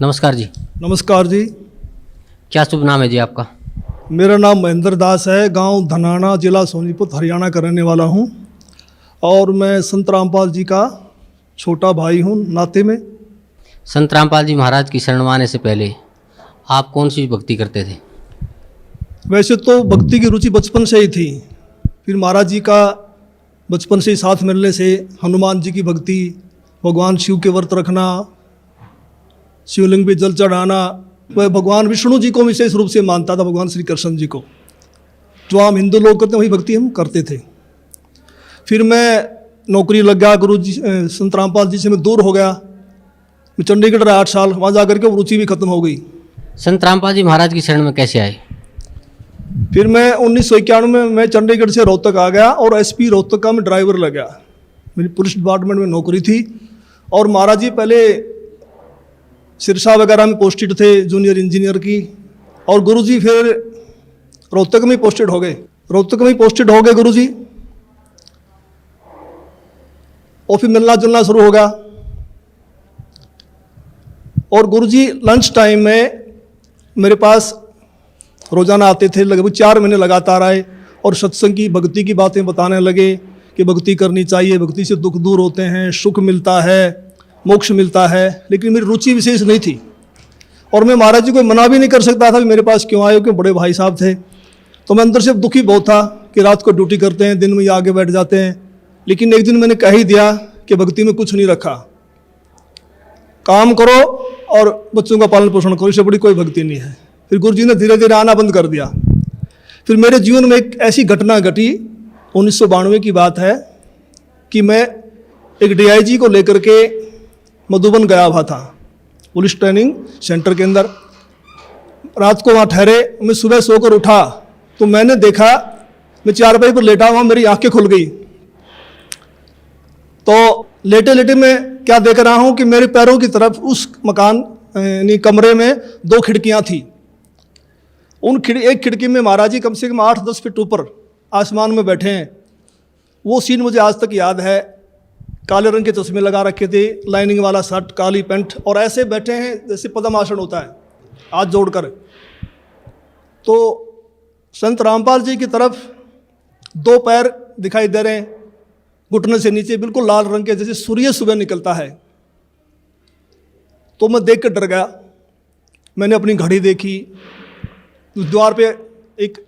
नमस्कार जी। नमस्कार जी। क्या शुभ नाम है जी आपका? मेरा नाम महेंद्र दास है। गांव धनाना, जिला सोनीपत, हरियाणा का रहने वाला हूं और मैं संत रामपाल जी का छोटा भाई हूं नाते में। संत रामपाल जी महाराज की शरण में आने से पहले आप कौन सी भक्ति करते थे? वैसे तो भक्ति की रुचि बचपन से ही थी। फिर महाराज जी का बचपन से ही साथ मिलने से हनुमान जी की भक्ति, भगवान शिव के व्रत रखना, शिवलिंग पे जल चढ़ाना, वह भगवान विष्णु जी को विशेष रूप से मानता था, भगवान श्री कृष्ण जी को। जो आम हिंदू लोग करते हैं वही भक्ति हम करते थे। फिर मैं नौकरी लग गया, गुरु जी संत रामपाल जी से मैं दूर हो गया। मैं चंडीगढ़ रहा 8 साल, वहाँ जा करके रुचि भी खत्म हो गई। संत रामपाल जी महाराज की शरण में कैसे आए? फिर मैं 1991 में मैं चंडीगढ़ से रोहतक आ गया और एसपी रोहतक का मैं ड्राइवर लग गया। मेरी पुलिस डिपार्टमेंट में नौकरी थी और महाराज जी पहले सिरसा वगैरह में पोस्टेड थे, जूनियर इंजीनियर की, और गुरुजी फिर रोहतक में पोस्टेड हो गए। गुरुजी, और फिर मिलना जुलना शुरू हो गया। और गुरुजी लंच टाइम में मेरे पास रोजाना आते थे, लगभग 4 महीने लगातार आए और सत्संग की, भक्ति की बातें बताने लगे कि भक्ति करनी चाहिए, भक्ति से दुख दूर होते हैं, सुख मिलता है, मोक्ष मिलता है। लेकिन मेरी रुचि विशेष नहीं थी और मैं महाराज जी को मना भी नहीं कर सकता था कि मेरे पास क्यों आए हो, क्यों बड़े भाई साहब थे। तो मैं अंदर से दुखी बहुत था कि रात को ड्यूटी करते हैं, दिन में ये आगे बैठ जाते हैं। लेकिन एक दिन मैंने कह ही दिया कि भक्ति में कुछ नहीं रखा, काम करो और बच्चों का पालन पोषण करो, इससे बड़ी कोई भक्ति नहीं है। फिर गुरु जी ने धीरे धीरे आना बंद कर दिया। फिर मेरे जीवन में एक ऐसी घटना घटी, 1992 की बात है, कि मैं एक DIG को लेकर के मधुबन गया हुआ था, पुलिस ट्रेनिंग सेंटर के अंदर। रात को वहाँ ठहरे, मैं सुबह सोकर उठा तो मैंने देखा, मैं चारपाई पर लेटा हुआ, मेरी आंखें खुल गई। तो लेटे लेटे मैं क्या देख रहा हूँ कि मेरे पैरों की तरफ उस मकान यानी कमरे में 2 खिड़कियाँ थी। एक खिड़की में महाराज जी कम से कम 8-10 फीट ऊपर आसमान में बैठे हैं। वो सीन मुझे आज तक याद है। काले रंग के चश्मे लगा रखे थे, लाइनिंग वाला शर्ट, काली पैंट, और ऐसे बैठे हैं जैसे पद्मासन होता है, हाथ जोड़कर। तो संत रामपाल जी की तरफ 2 पैर दिखाई दे रहे हैं, घुटने से नीचे बिल्कुल लाल रंग के, जैसे सूर्य सुबह निकलता है। तो मैं देख कर डर गया। मैंने अपनी घड़ी देखी, उस द्वार पे एक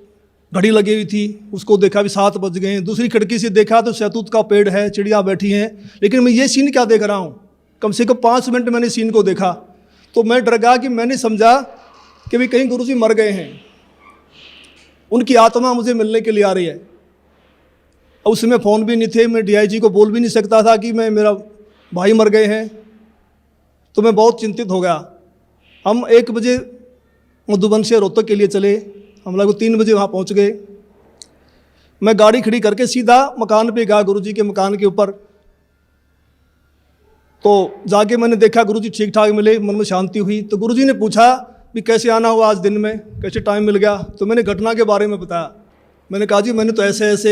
घड़ी लगी हुई थी, उसको देखा भी 7 बज गए हैं। दूसरी खिड़की से देखा तो शहतूत का पेड़ है, चिड़िया बैठी हैं। लेकिन मैं ये सीन क्या देख रहा हूँ, कम से कम 5 मिनट मैंने सीन को देखा। तो मैं डर गया कि मैंने समझा कि भाई कहीं गुरुजी मर गए हैं, उनकी आत्मा मुझे मिलने के लिए आ रही है। और उसमें फ़ोन भी नहीं थे, मैं DIG को बोल भी नहीं सकता था कि मेरा भाई मर गए हैं। तो मैं बहुत चिंतित हो गया। हम 1 बजे मधुबन से रोहतक के लिए चले, हम लोग 3 बजे वहाँ पहुँच गए। मैं गाड़ी खड़ी करके सीधा मकान पे गया, गुरुजी के मकान के ऊपर। तो जाके मैंने देखा गुरुजी ठीक ठाक मिले, मन में शांति हुई। तो गुरुजी ने पूछा भी कैसे आना हुआ आज दिन में, कैसे टाइम मिल गया। तो मैंने घटना के बारे में बताया। मैंने कहा जी मैंने तो ऐसे ऐसे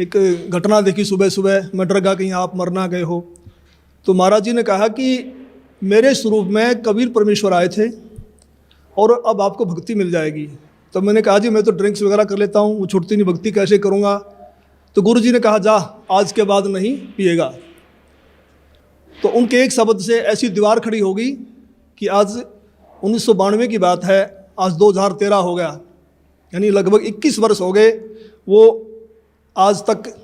एक घटना देखी सुबह सुबह, मैं डर गया कहीं आप मर ना गए हो। तो महाराज जी ने कहा कि मेरे स्वरूप में कबीर परमेश्वर आए थे और अब आपको भक्ति मिल जाएगी। तो मैंने कहा जी मैं तो ड्रिंक्स वगैरह कर लेता हूँ, वो छूटती नहीं, भक्ति कैसे करूँगा। तो गुरु जी ने कहा जा आज के बाद नहीं पिएगा। तो उनके एक शब्द से ऐसी दीवार खड़ी हो गई कि आज 1992 की बात है, आज 2013 हो गया, यानी लगभग 21 वर्ष हो गए। वो आज तक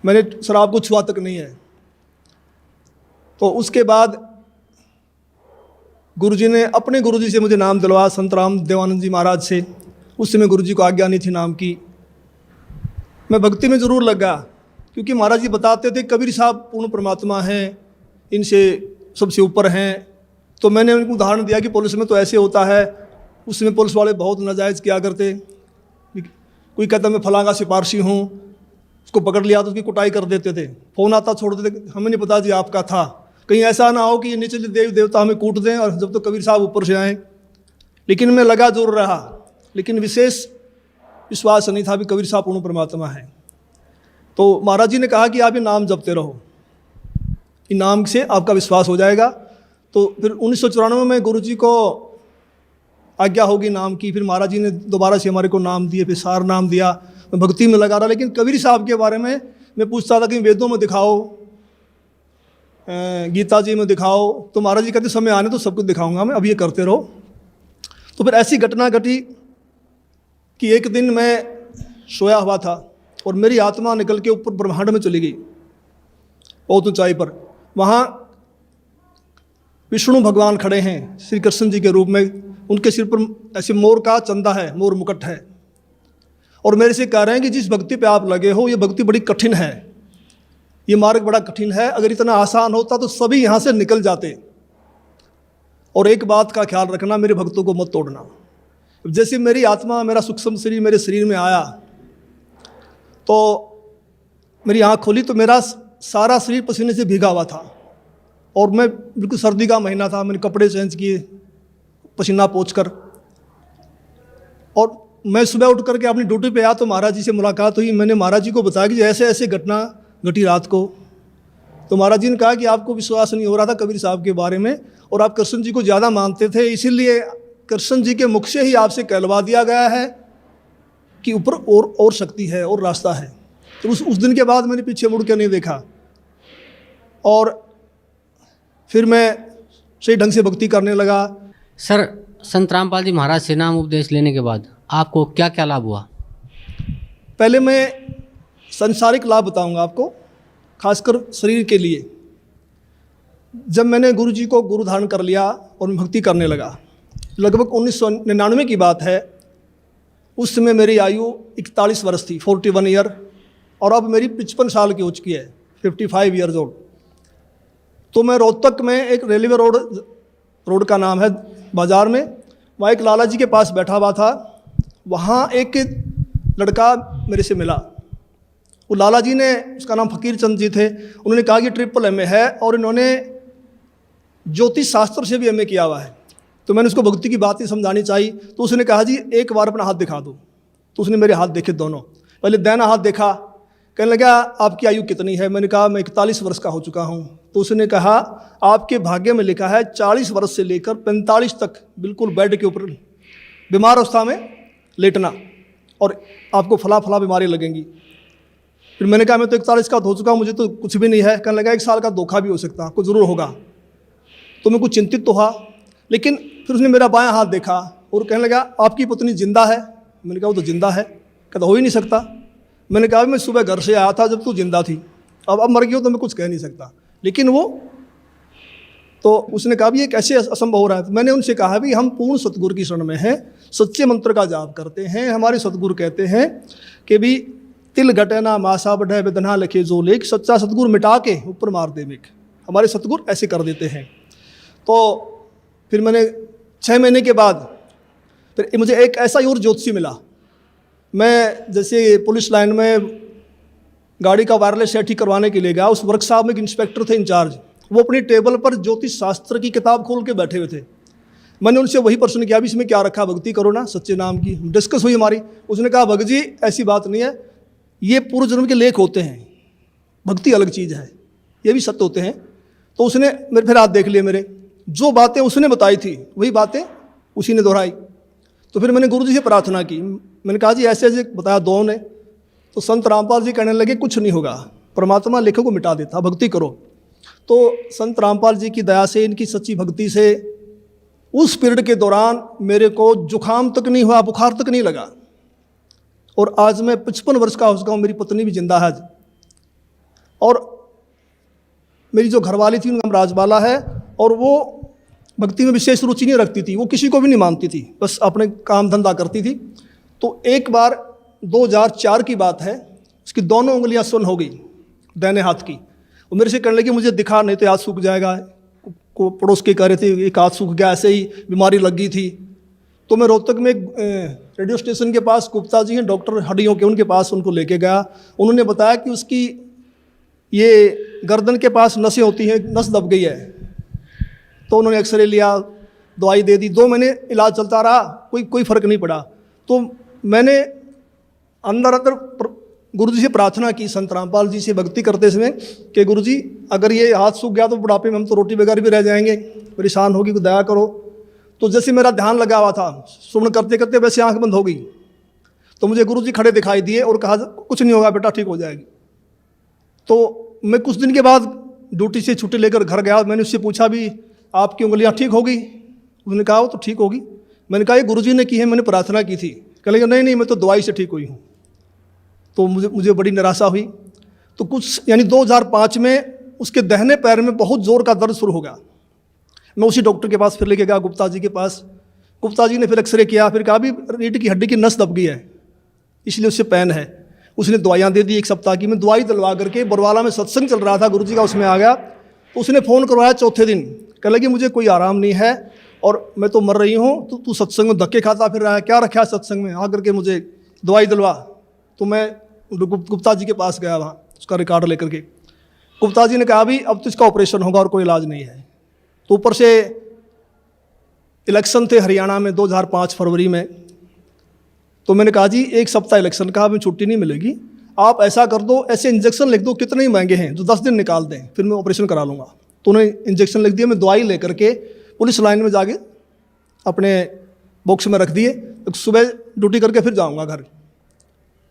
मैंने शराब को छुआ तक नहीं है। तो उसके बाद गुरुजी ने अपने गुरुजी से मुझे नाम दिलवाया, संत राम देवानंद जी महाराज से। उस समय गुरुजी को आज्ञा नहीं थी नाम की। मैं भक्ति में ज़रूर लगा क्योंकि महाराज जी बताते थे कबीर साहब पूर्ण परमात्मा हैं, इनसे सबसे ऊपर हैं। तो मैंने उनको उदाहरण दिया कि पुलिस में तो ऐसे होता है, उसमें पुलिस वाले बहुत नाजायज़ किया करते। कोई कहता मैं फलांगा सिपारसी हूँ, उसको पकड़ लिया तो उसकी कुटाई कर देते थे, फ़ोन आता छोड़ देते, हमें नहीं पता जी आपका था। कहीं ऐसा ना हो कि ये निचले देव देवता हमें कूट दें और जब तो कबीर साहब ऊपर से आएँ। लेकिन मैं लगा जरूर रहा, लेकिन विशेष विश्वास नहीं था भी कबीर साहब पूर्ण परमात्मा है। तो महाराज जी ने कहा कि आप ये नाम जपते रहो, इन नाम से आपका विश्वास हो जाएगा। तो फिर 1994 में गुरुजी को आज्ञा होगी नाम की, फिर महाराज जी ने दोबारा से हमारे को नाम दिए, फिर सार नाम दिया। मैं भक्ति में लगा रहा, लेकिन कबीर साहब के बारे में मैं पूछता था कि वेदों में दिखाओ, गीता जी में दिखाओ, तो महाराज जी कहते समय आने तो सब कुछ दिखाऊंगा मैं, अब ये करते रहो। तो फिर ऐसी घटना घटी कि एक दिन मैं सोया हुआ था और मेरी आत्मा निकल के ऊपर ब्रह्मांड में चली गई, बहुत ऊंचाई पर। वहाँ विष्णु भगवान खड़े हैं श्री कृष्ण जी के रूप में, उनके सिर पर ऐसे मोर का चंदा है, मोर मुकुट है, और मेरे से कह रहे हैं कि जिस भक्ति पे आप लगे हो ये भक्ति बड़ी कठिन है, ये मार्ग बड़ा कठिन है, अगर इतना आसान होता तो सभी यहाँ से निकल जाते। और एक बात का ख्याल रखना, मेरे भक्तों को मत तोड़ना। जैसे मेरी आत्मा, मेरा सूक्ष्म शरीर मेरे शरीर में आया तो मेरी आँख खोली तो मेरा सारा शरीर पसीने से भीगा हुआ था, और मैं बिल्कुल सर्दी का महीना था, मैंने कपड़े चेंज किए पसीना पोंछकर, और मैं सुबह उठ करके अपनी ड्यूटी पे आया तो महाराज जी से मुलाकात हुई। मैंने महाराज जी को बताया कि ऐसे ऐसे घटना घटी रात को। तो महाराज जी ने कहा कि आपको विश्वास नहीं हो रहा था कबीर साहब के बारे में, और आप कृष्ण जी को ज़्यादा मानते थे, इसीलिए कृष्ण जी के मुख से ही आपसे कहलवा दिया गया है कि ऊपर और शक्ति है और रास्ता है। तो उस दिन के बाद मैंने पीछे मुड़ के नहीं देखा, और फिर मैं सही ढंग से भक्ति करने लगा। सर, संत रामपाल जी महाराज से नाम उपदेश लेने के बाद आपको क्या क्या लाभ हुआ? पहले मैं संसारिक लाभ बताऊंगा आपको, खासकर शरीर के लिए। जब मैंने गुरु जी को गुरु धारण कर लिया और मैं भक्ति करने लगा, लगभग 1999 की बात है, उस समय मेरी आयु 41 वर्ष थी, 41 ईयर, और अब मेरी 55 साल की हो चुकी है, 55 ईयर्स ओल्ड। तो मैं रोहतक में एक रेलवे रोड का नाम है बाज़ार में, वहाँ एक लाला जी के पास बैठा हुआ था। वहाँ एक लड़का मेरे से मिला, वो लाला जी ने, उसका नाम फकीर चंद जी थे, उन्होंने कहा कि MA है और इन्होंने ज्योतिष शास्त्र से भी MA किया हुआ है। तो मैंने उसको भक्ति की बातें समझानी चाहिए, तो उसने कहा जी एक बार अपना हाथ दिखा दो। तो उसने मेरे हाथ देखे दोनों, पहले दाहिना हाथ देखा, कहने लगा आपकी आयु कितनी है? मैंने कहा मैं 41 वर्ष का हो चुका हूँ। तो उसने कहा आपके भाग्य में लिखा है 40 वर्ष से लेकर 45 तक बिल्कुल बेड के ऊपर बीमार अवस्था में लेटना, और आपको फला बीमारी लगेंगी। फिर मैंने कहा मैं तो 41 का हो चुका हूँ, मुझे तो कुछ भी नहीं है। कहने लगा 1 साल का धोखा भी हो सकता, आपको ज़रूर होगा। तो मैं कुछ चिंतित तो हुआ, लेकिन फिर उसने मेरा बायां हाथ देखा और कहने लगा आपकी पत्नी जिंदा है? मैंने कहा वो तो जिंदा है। कहता हो ही नहीं सकता। मैंने कहा मैं सुबह घर से आया था जब तू जिंदा थी, अब मर गई हो तो मैं कुछ कह नहीं सकता। लेकिन वो तो उसने कहा भी ये कैसे असंभव हो रहा है? तो मैंने उनसे कहा भी हम पूर्ण सतगुरु की शरण में हैं, सच्चे मंत्र का जाप करते हैं। हमारे सतगुरु कहते हैं कि भी तिल घटे ना मासा बढ़े वेदना लिखे जो लेख, सच्चा सतगुरु मिटा के ऊपर मार दे मेघ। हमारे सतगुरु ऐसे कर देते हैं। तो फिर मैंने 6 महीने के बाद फिर मुझे एक ऐसा ही और ज्योतिषी मिला। मैं जैसे पुलिस लाइन में गाड़ी का वायरलेस सेट ठीक करवाने के लिए गया, उस वर्कशॉप में एक इंस्पेक्टर थे इंचार्ज, वो अपनी टेबल पर ज्योतिष शास्त्र की किताब खोल के बैठे हुए थे। मैंने उनसे वही प्रश्न किया भी इसमें क्या रखा, भक्ति करो ना सच्चे नाम की। डिस्कस हुई हमारी। उसने कहा भगत जी ऐसी बात नहीं है, ये पूर्व जन्म के लेख होते हैं, भक्ति अलग चीज़ है, ये भी सत्य होते हैं। तो उसने मेरे फिर हाथ देख लिए, मेरे जो बातें उसने बताई थी वही बातें उसी ने दोहराई। तो फिर मैंने गुरु जी से प्रार्थना की, मैंने कहा जी ऐसे ऐसे बताया दो ने। तो संत रामपाल जी कहने लगे कुछ नहीं होगा, परमात्मा लेखों को मिटा देता, भक्ति करो। तो संत रामपाल जी की दया से, इनकी सच्ची भक्ति से उस पीरियड के दौरान मेरे को जुकाम तक नहीं हुआ, बुखार तक नहीं लगा। और आज मैं 55 वर्ष का हो चुका हूँ, मेरी पत्नी भी जिंदा है। और मेरी जो घरवाली थी उनका नाम राजबाला है, और वो भक्ति में विशेष रुचि नहीं रखती थी, वो किसी को भी नहीं मानती थी, बस अपने काम धंधा करती थी। तो एक बार 2004 की बात है, उसकी दोनों उंगलियां सुन्न हो गई दाहिने हाथ की। वो मेरे से कहने लगी मुझे दिखा नहीं तो हाथ सूख जाएगा। को पड़ोस के कह रहे थे एक हाथ सूख गया, ऐसे ही बीमारी लग गई थी। तो मैं रोहतक में रेडियो स्टेशन के पास गुप्ता जी हैं डॉक्टर हड्डियों के, उनके पास उनको लेके गया। उन्होंने बताया कि उसकी ये गर्दन के पास नसें होती हैं, नस दब गई है। तो उन्होंने एक्सरे लिया, दवाई दे दी, 2 महीने इलाज चलता रहा, कोई फ़र्क नहीं पड़ा। तो मैंने अंदर गुरु जी से प्रार्थना की, संत रामपाल जी से भक्ति करते समय कि गुरु जी अगर ये हाथ सूख गया तो बुढ़ापे में हम तो रोटी बगैर भी रह जाएंगे, परेशान होगी, तो दया करो। तो जैसे मेरा ध्यान लगा हुआ था, सुमन करते करते वैसे आंख बंद हो गई, तो मुझे गुरु जी खड़े दिखाई दिए और कहा कुछ नहीं होगा बेटा, ठीक हो जाएगी। तो मैं कुछ दिन के बाद ड्यूटी से छुट्टी लेकर घर गया। मैंने उससे पूछा भी आपकी उंगलियां ठीक होगी? उसने कहा वो तो ठीक होगी। मैंने कहा ये गुरुजी ने की है, मैंने प्रार्थना की थी। कह लगे नहीं मैं तो दवाई से ठीक हुई हूँ। तो मुझे बड़ी निराशा हुई। तो कुछ यानी 2005 में उसके दाहिने पैर में बहुत ज़ोर का दर्द शुरू हो गया। मैं उसी डॉक्टर के पास फिर लेके गया, गुप्ता जी के पास। गुप्ता जी ने फिर एक्सरे किया, फिर कहा भी रीढ़ की हड्डी की नस दब गई है, इसलिए उससे पेन है। उसने दवाइयाँ दे दी 1 सप्ताह की। मैं दवाई दिलवा करके बरवाला में सत्संग चल रहा था गुरुजी का, उसमें आ गया। तो उसने फ़ोन करवाया चौथे दिन, कह लगी मुझे कोई आराम नहीं है और मैं तो मर रही हूँ, तो तू सत्संग में धक्के खाता फिर रहा है, क्या रखा है सत्संग में, आ करके मुझे दवाई दिलवा। तो मैं गुप्ता जी के पास गया, वहाँ उसका रिकॉर्ड लेकर के। गुप्ता जी ने कहा भी अब तो इसका ऑपरेशन होगा और कोई इलाज नहीं है। तो ऊपर से इलेक्शन थे हरियाणा में 2005 फरवरी में। तो मैंने कहा जी 1 सप्ताह इलेक्शन का, हमें छुट्टी नहीं मिलेगी, आप ऐसा कर दो, ऐसे इंजेक्शन लिख दो, कितने ही महंगे हैं, जो 10 दिन निकाल दें, फिर मैं ऑपरेशन करा लूँगा। तो उन्होंने इंजेक्शन लिख दिया। मैं दवाई लेकर के पुलिस लाइन में जाके अपने बॉक्स में रख दिए। सुबह ड्यूटी करके फिर जाऊँगा घर।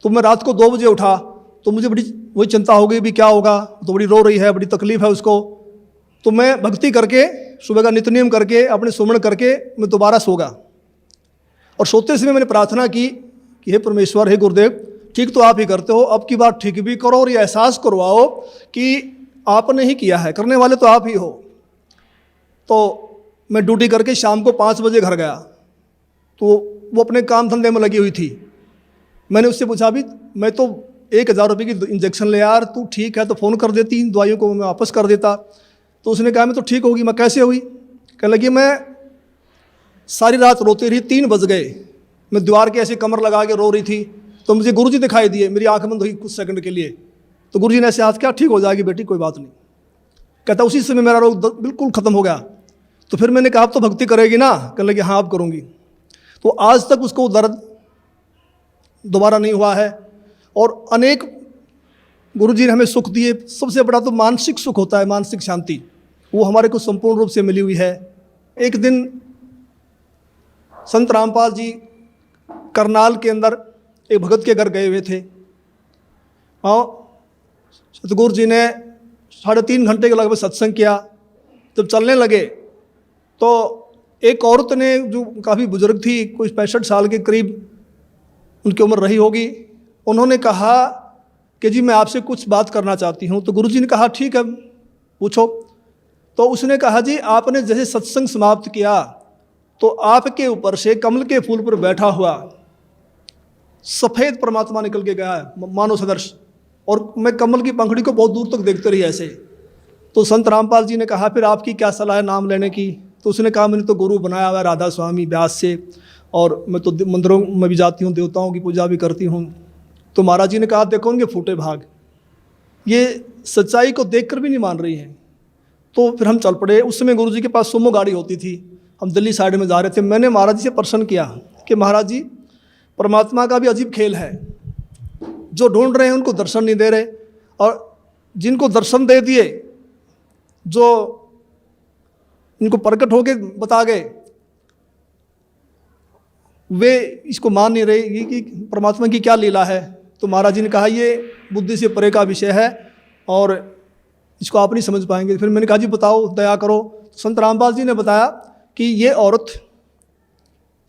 तो मैं रात को 2 बजे उठा, तो मुझे बड़ी वही चिंता हो गई भी क्या होगा, तो बड़ी रो रही है, बड़ी तकलीफ़ है उसको। तो मैं भक्ति करके सुबह का नित्य नियम करके अपने सुमन करके मैं दोबारा सो गया। और सोते समय मैंने प्रार्थना की कि हे परमेश्वर, हे गुरुदेव, ठीक तो आप ही करते हो, अब की बार ठीक भी करो और ये एहसास करवाओ कि आपने ही किया है, करने वाले तो आप ही हो। तो मैं ड्यूटी करके शाम को 5 बजे घर गया। तो वो अपने काम धंधे में लगी हुई थी। मैंने उससे पूछा भी मैं तो 1000 रुपये की इंजेक्शन ले यार, तू ठीक है तो फ़ोन कर देती, इन दवाइयों को मैं वापस कर देता। तो उसने कहा मैं तो ठीक होगी। मैं कैसे हुई? कहने लगी मैं सारी रात रोती रही, 3 बज गए, मैं दीवार के ऐसे कमर लगा के रो रही थी। तो मुझे गुरुजी दिखाई दिए, मेरी आंख बंद हुई कुछ सेकंड के लिए। तो गुरुजी ने ऐसे हाथ किया, ठीक हो जाएगी बेटी, कोई बात नहीं। कहता उसी समय मेरा रोग बिल्कुल ख़त्म हो गया। तो फिर मैंने कहा आप तो भक्ति करेगी ना? कहने लगी हाँ अब करूँगी। तो आज तक उसको दर्द दोबारा नहीं हुआ है। और अनेक गुरुजी ने हमें सुख दिए। सबसे बड़ा तो मानसिक सुख होता है, मानसिक शांति, वो हमारे को संपूर्ण रूप से मिली हुई है। एक दिन संत रामपाल जी करनाल के अंदर एक भगत के घर गए हुए थे। और सतगुरु जी ने 3.5 घंटे के लगभग सत्संग किया। जब चलने लगे तो एक औरत ने, जो काफ़ी बुजुर्ग थी, कोई 65 साल के करीब उनकी उम्र रही होगी, उन्होंने कहा कि जी मैं आपसे कुछ बात करना चाहती हूँ। तो गुरुजी ने कहा ठीक है पूछो। तो उसने कहा जी आपने जैसे सत्संग समाप्त किया तो आपके ऊपर से कमल के फूल पर बैठा हुआ सफ़ेद परमात्मा निकल के गया है, मानव सदृश, और मैं कमल की पंखड़ी को बहुत दूर तक देखते रही ऐसे। तो संत रामपाल जी ने कहा फिर आपकी क्या सलाह है नाम लेने की? तो उसने कहा मैंने तो गुरु बनाया हुआ राधा स्वामी व्यास से, और मैं तो मंदिरों में भी जाती हूँ, देवताओं की पूजा भी करती हूँ। तो महाराज जी ने कहा देखो उनके फूटे भाग, ये सच्चाई को देखकर भी नहीं मान रही हैं। तो फिर हम चल पड़े। उस समय गुरु जी के पास सुमो गाड़ी होती थी, हम दिल्ली साइड में जा रहे थे। मैंने महाराज जी से प्रश्न किया कि महाराज जी परमात्मा का भी अजीब खेल है, जो ढूंढ रहे हैं उनको दर्शन नहीं दे रहे, और जिनको दर्शन दे दिए, जो इनको प्रकट होके बता गए, वे इसको मान नहीं रहे कि परमात्मा की क्या लीला है। तो महाराज जी ने कहा ये बुद्धि से परे का विषय है और इसको आप नहीं समझ पाएंगे। फिर मैंने कहा जी बताओ, दया करो। तो संत रामपाल जी ने बताया कि ये औरत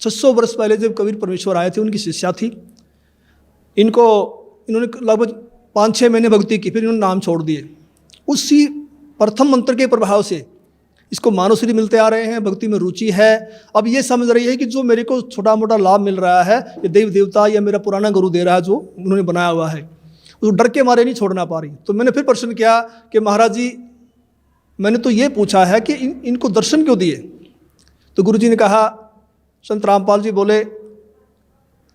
600 वर्ष पहले जब कबीर परमेश्वर आए थे उनकी शिष्या थी। इन्होंने लगभग 5-6 महीने भक्ति की, फिर इन्होंने नाम छोड़ दिए। उसी प्रथम मंत्र के प्रभाव से इसको मानवश्री मिलते आ रहे हैं, भक्ति में रुचि है। अब ये समझ रही है कि जो मेरे को छोटा मोटा लाभ मिल रहा है ये देव देवता या मेरा पुराना गुरु दे रहा है, जो उन्होंने बनाया हुआ है, उस डर के मारे नहीं छोड़ना पा रही। तो मैंने फिर प्रश्न किया कि महाराज जी मैंने तो ये पूछा है कि इनको दर्शन क्यों दिए? तो गुरु जी ने कहा, संत रामपाल जी बोले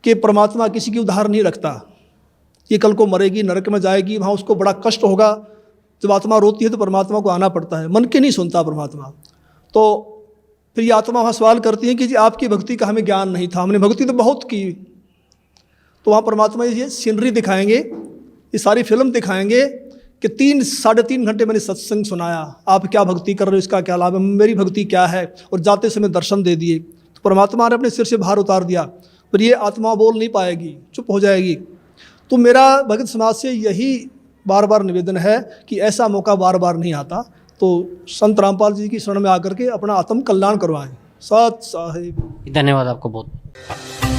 कि परमात्मा किसी की उधार नहीं रखता, ये कल को मरेगी, नरक में जाएगी, वहाँ उसको बड़ा कष्ट होगा। जब आत्मा रोती है तो परमात्मा को आना पड़ता है, मन के नहीं सुनता परमात्मा। तो फिर ये आत्मा वहाँ सवाल करती है कि जी आपकी भक्ति का हमें ज्ञान नहीं था, हमने भक्ति तो बहुत की। तो वहाँ परमात्मा ये सीनरी दिखाएंगे ये सारी फिल्म दिखाएंगे कि 3-3.5 घंटे मैंने सत्संग सुनाया, आप क्या भक्ति कर रहे हो, इसका क्या लाभ है, मेरी भक्ति क्या है, और जाते समय दर्शन दे दिए। तो परमात्मा ने अपने सिर से भार उतार दिया, पर ये आत्मा बोल नहीं पाएगी, चुप हो जाएगी। तो मेरा भगत समाज से यही बार बार निवेदन है कि ऐसा मौका बार बार नहीं आता, तो संत रामपाल जी की शरण में आकर के अपना आत्म कल्याण करवाएं। सत साहिब। धन्यवाद आपको बहुत।